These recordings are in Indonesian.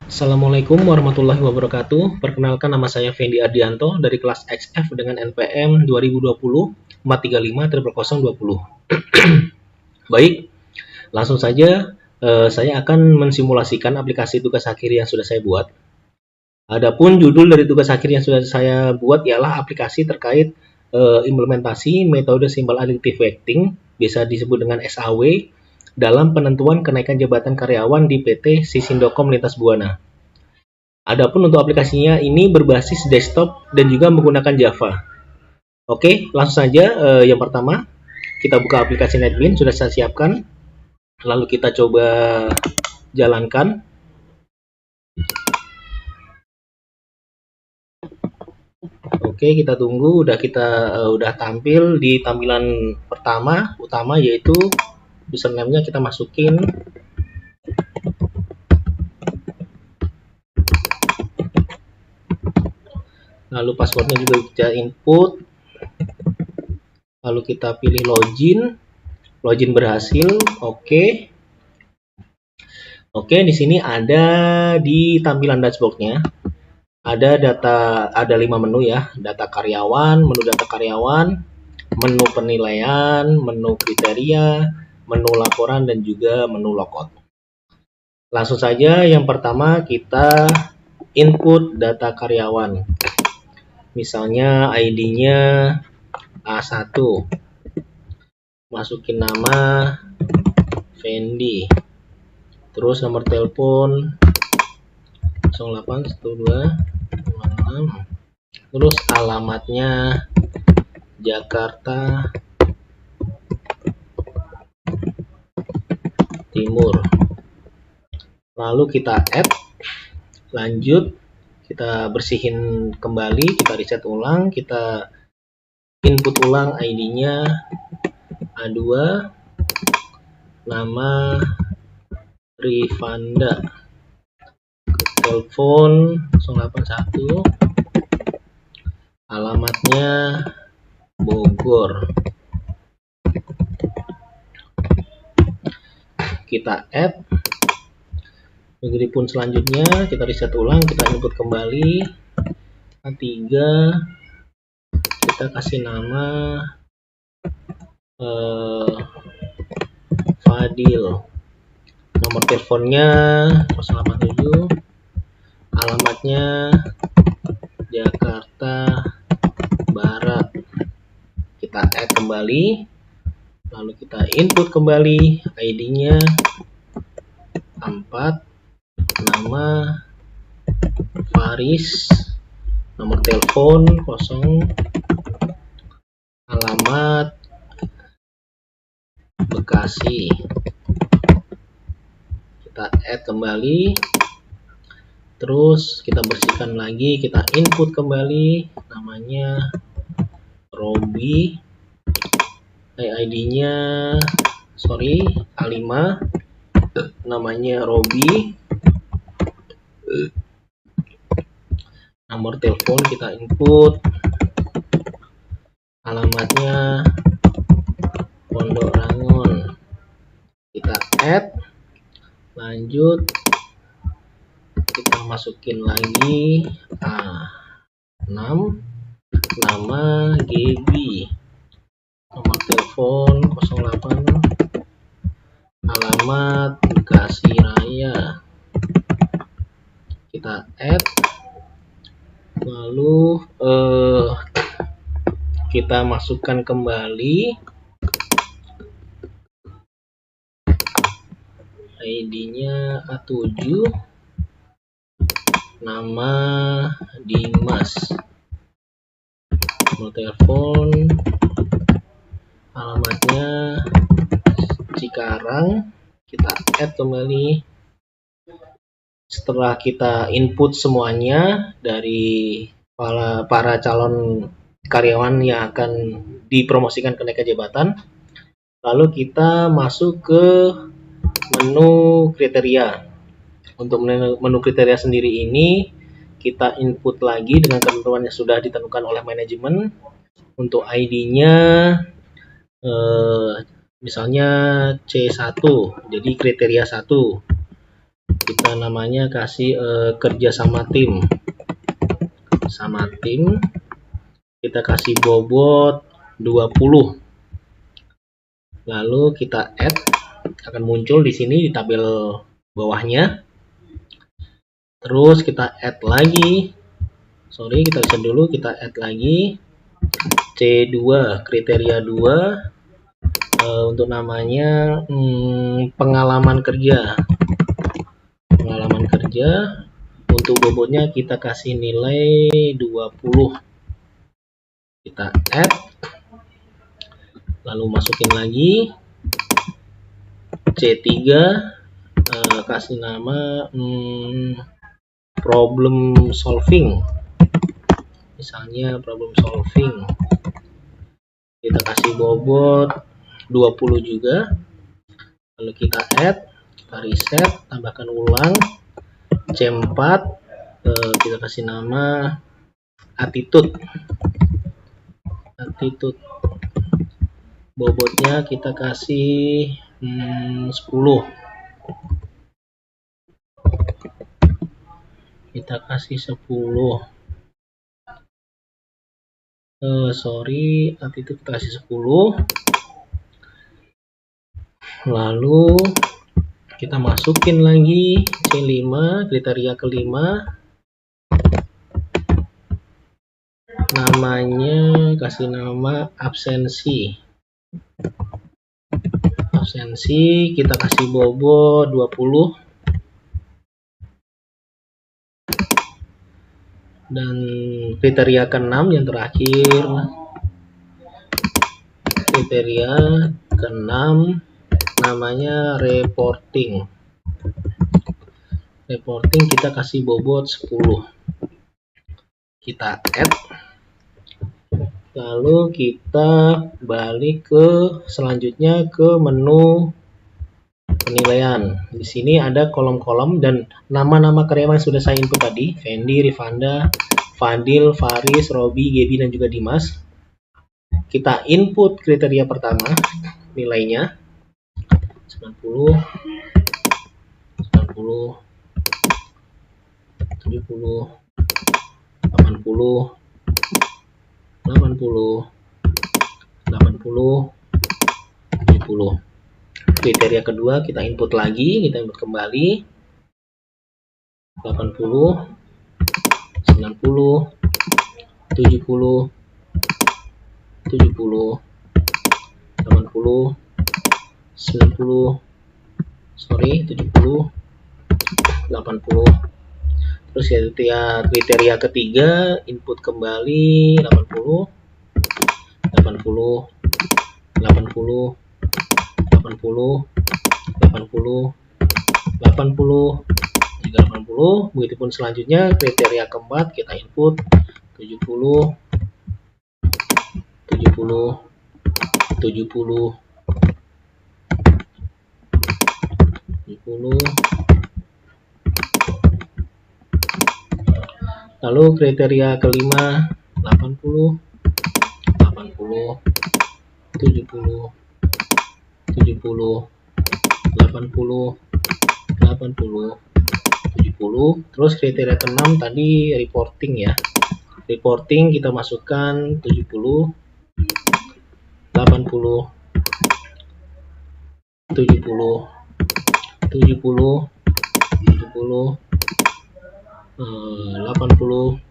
Assalamualaikum warahmatullahi wabarakatuh. Perkenalkan, nama saya Fendi Ardianto dari kelas XF dengan NPM 2020-435-00020. Baik, langsung saja saya akan mensimulasikan aplikasi tugas akhir yang sudah saya buat. Adapun judul dari tugas akhir yang sudah saya buat ialah aplikasi terkait implementasi metode Simple Additive Weighting, bisa disebut dengan SAW, dalam penentuan kenaikan jabatan karyawan di PT Sisindocom Lintas Buana. Adapun untuk aplikasinya ini berbasis desktop dan juga menggunakan Java. Oke, langsung saja. Yang pertama, kita buka aplikasi NetBeans, sudah saya siapkan. Lalu kita coba jalankan. Oke, kita tunggu. Udah tampil di tampilan utama, yaitu username-nya kita masukin. Lalu passwordnya juga kita input. Lalu kita pilih login berhasil. Oke, di sini ada di tampilan dashboard-nya ada 5 menu ya: data karyawan, menu data karyawan, menu penilaian, menu kriteria, menu laporan, dan juga menu logout. Langsung saja, yang pertama kita input data karyawan. Misalnya ID-nya A1, masukin nama Fendi, terus nomor telepon 081256, terus alamatnya Jakarta Timur. Lalu kita add, lanjut, kita bersihin kembali, kita reset ulang, kita input ulang ID-nya A2, nama Rifanda, telepon 081, alamatnya Bogor. Kita add. Begitupun selanjutnya, kita reset ulang, kita input kembali A3, kita kasih nama Fadil, nomor teleponnya 087, alamatnya Jakarta Barat. Kita add kembali, lalu kita input kembali ID-nya 4, nama Faris, nomor telepon 0, alamat Bekasi. Kita add kembali, terus kita bersihkan lagi, kita input kembali, namanya Robi, ID-nya A5, namanya Robi, nomor telepon kita input, alamatnya Pondok Rangon. Kita add, lanjut, kita masukin lagi A6, nama Gaby, nomor telepon 08, alamat Bekasi Raya. Kita add, lalu kita masukkan kembali ID-nya A7, nama Dimas, nomor telepon, alamatnya Cikarang. Kita add kembali. Setelah kita input semuanya dari para calon karyawan yang akan dipromosikan kenaikan jabatan, lalu kita masuk ke menu kriteria. Untuk menu kriteria sendiri ini kita input lagi dengan ketentuan yang sudah ditentukan oleh manajemen. Untuk ID-nya misalnya C1, jadi kriteria 1. kita namanya kasih kerja sama tim. Sama tim kita kasih bobot 20. Lalu kita add, akan muncul di sini di tabel bawahnya. Terus kita add lagi. Kita bisa dulu, kita add lagi C2, kriteria 2 untuk namanya pengalaman kerja. Pengalaman kerja untuk bobotnya kita kasih nilai 20. Kita add, lalu masukin lagi C3, kasih nama problem solving, misalnya problem solving, kita kasih bobot 20 juga. Lalu kita add, kita reset, tambahkan ulang C4, kita kasih nama attitude. Bobotnya kita kasih 10. Kita kasih 10. Attitude kita kasih 10. Lalu kita masukin lagi C5, kriteria kelima, namanya kasih nama absensi. Kita kasih bobot 20. Dan kriteria ke-6 yang terakhir, kriteria ke-6 namanya reporting. Kita kasih bobot 10. Kita add, lalu kita balik ke selanjutnya ke menu penilaian. Di sini ada kolom-kolom dan nama-nama karyawan yang sudah saya input tadi, Fendi, Rifanda, Fadil, Faris, Robi, Gebi, dan juga Dimas. Kita input kriteria pertama, nilainya 90, 70, 80, 70. Kriteria kedua kita input lagi, kita input kembali 80, 90, 70, 80, 90, 70, 80. Terus kriteria ketiga input kembali 80, 80, 80, 80, 80, begitupun selanjutnya kriteria keempat kita input 70, 70, 70, 70. Lalu kriteria kelima 80, 80, 70, 70, 80, 80, 70. Terus kriteria ke-6 tadi reporting ya. Reporting kita masukkan 70, 80, 70, 70, 70, 80,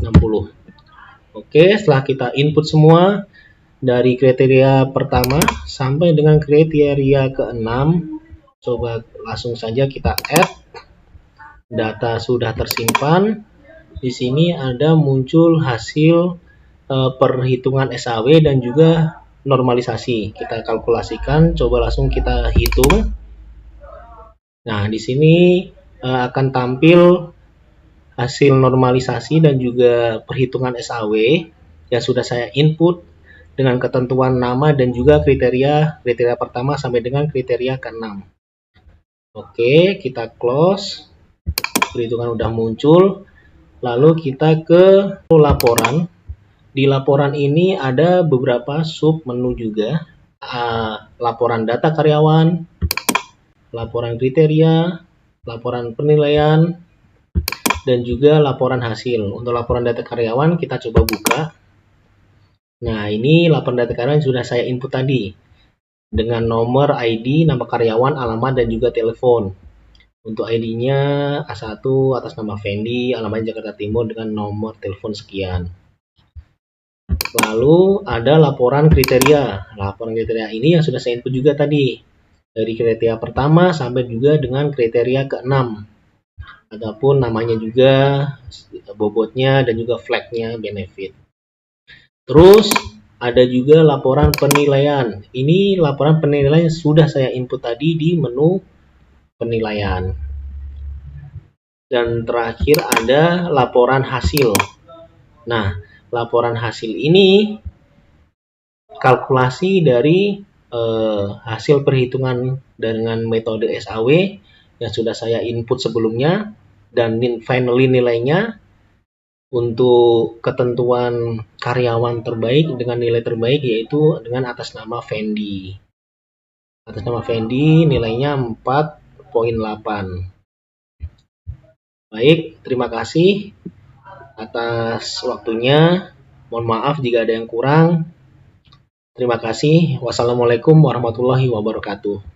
60. Oke, setelah kita input semua dari kriteria pertama sampai dengan kriteria ke-6, coba langsung saja kita add. Data sudah tersimpan. Di sini ada muncul hasil perhitungan SAW dan juga normalisasi. Kita kalkulasikan, coba langsung kita hitung. Nah, di sini akan tampil hasil normalisasi dan juga perhitungan SAW yang sudah saya input dengan ketentuan nama dan juga kriteria pertama sampai dengan kriteria ke-6. Oke, kita close. Perhitungan udah muncul. Lalu kita ke laporan. Di laporan ini ada beberapa sub menu juga. Laporan data karyawan, laporan kriteria, laporan penilaian, dan juga laporan hasil. Untuk laporan data karyawan kita coba buka. Nah, ini laporan data karyawan sudah saya input tadi dengan nomor ID, nama karyawan, alamat, dan juga telepon. Untuk ID-nya A1 atas nama Fendi, alamat Jakarta Timur dengan nomor telepon sekian. Lalu ada laporan kriteria. Laporan kriteria ini yang sudah saya input juga tadi. Dari kriteria pertama sampai juga dengan kriteria ke-6. Adapun namanya juga, bobotnya, dan juga flag-nya benefit. Terus ada juga laporan penilaian. Ini laporan penilaian sudah saya input tadi di menu penilaian. Dan terakhir ada laporan hasil. Nah, laporan hasil ini kalkulasi dari hasil perhitungan dengan metode SAW yang sudah saya input sebelumnya, dan finally nilainya untuk ketentuan karyawan terbaik dengan nilai terbaik yaitu dengan atas nama Fendi. Atas nama Fendi nilainya 4,8. Baik, terima kasih atas waktunya. Mohon maaf jika ada yang kurang. Terima kasih. Wassalamualaikum warahmatullahi wabarakatuh.